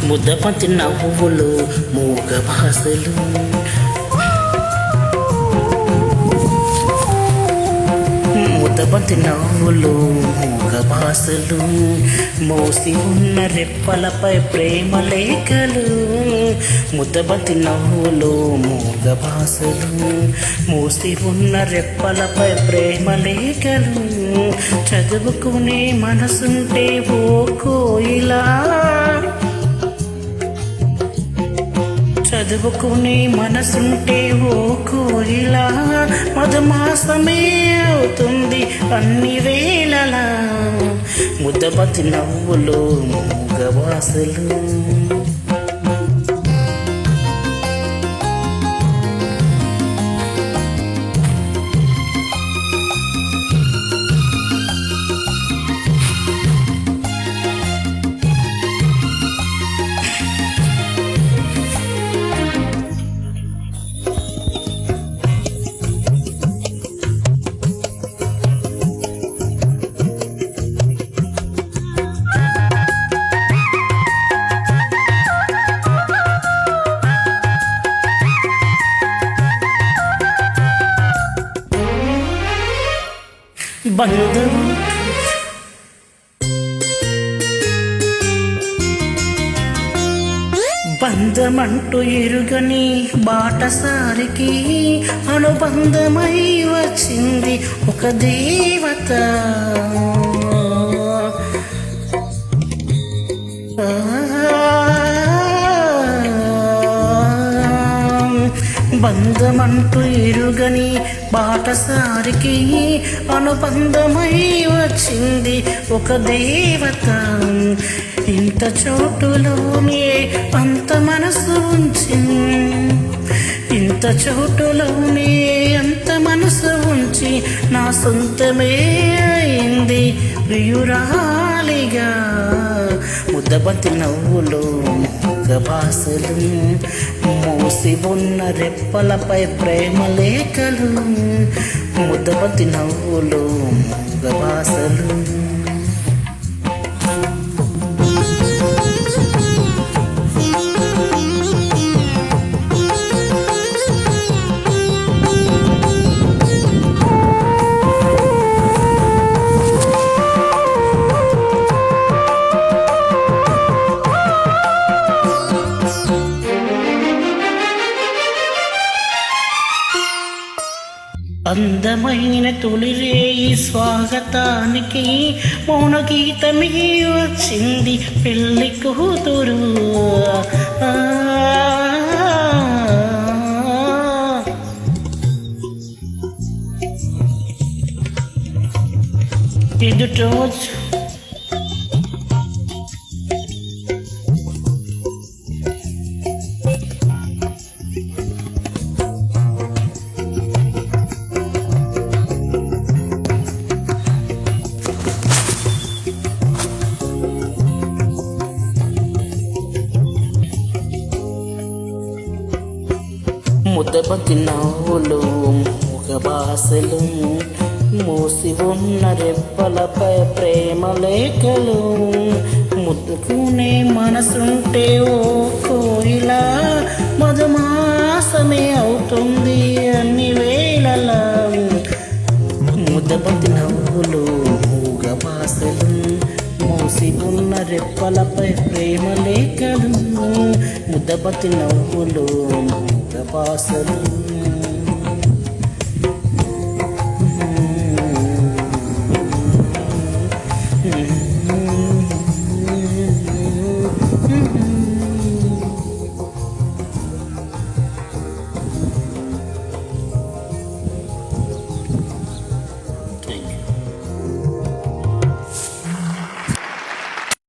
ముద్దపంతి నవ్వులు మూగ భాషలు ముద్దబంతి నవ్వులు మూగ భాషలు మోసి ఉన్న రెప్పలపై ప్రేమ లేఖలు ముద్దబంతి నవ్వులు మూగ భాషలు మోసి ఉన్న రెప్పలపై ప్రేమ లేఖలు చదువుకునే మనసుంటే ఓ కోయిలా చదువుకునే మనసుంటే ఓ కోయిలా మధుమాసమే అవుతుంది అన్ని వేళలా ముద్దబంతి నవ్వులు మూగ భాషలు బంధమంటూ ఎరుగని బాటసారికి అనుబంధమై వచ్చింది ఒక దేవత బంధమంటూ ఎరుగని బాటసారికి అనుబంధమై వచ్చింది ఒక దేవత ఇంత చోటులోనే అంత మనసు ఉంచి ఇంత చోటులోనే అంత మనసు ఉంచి నా సొంతమే అయింది ప్రియురాలిగా ముద్దబంతి నవ్వులు మూగ భాషలు మోసి ఉన్న రెప్పలపై ప్రేమ లేఖలు ముద్దబంతి నవ్వులు మూగ భాషలు అందమైన తొలిరేయి స్వాగతానికి మౌన గీతమే వచ్చింది పెళ్లి కూతురు ఎదుటో ముద్దబంతి నవ్వులు మూగ భాషలు మోసి ఉన్న రెప్పలపై ప్రేమ లేఖలు ముద్దుకునే మనసుంటే ఓ కోయిలా మధుమాసమే అవుతుంది అన్ని వేళలా ముద్దబంతి నవ్వులు మూగ భాషలు మోసి ఉన్న రెప్పలపై ప్రేమ లేఖలు ముద్దబంతి నవ్వులు మూగ భాషలు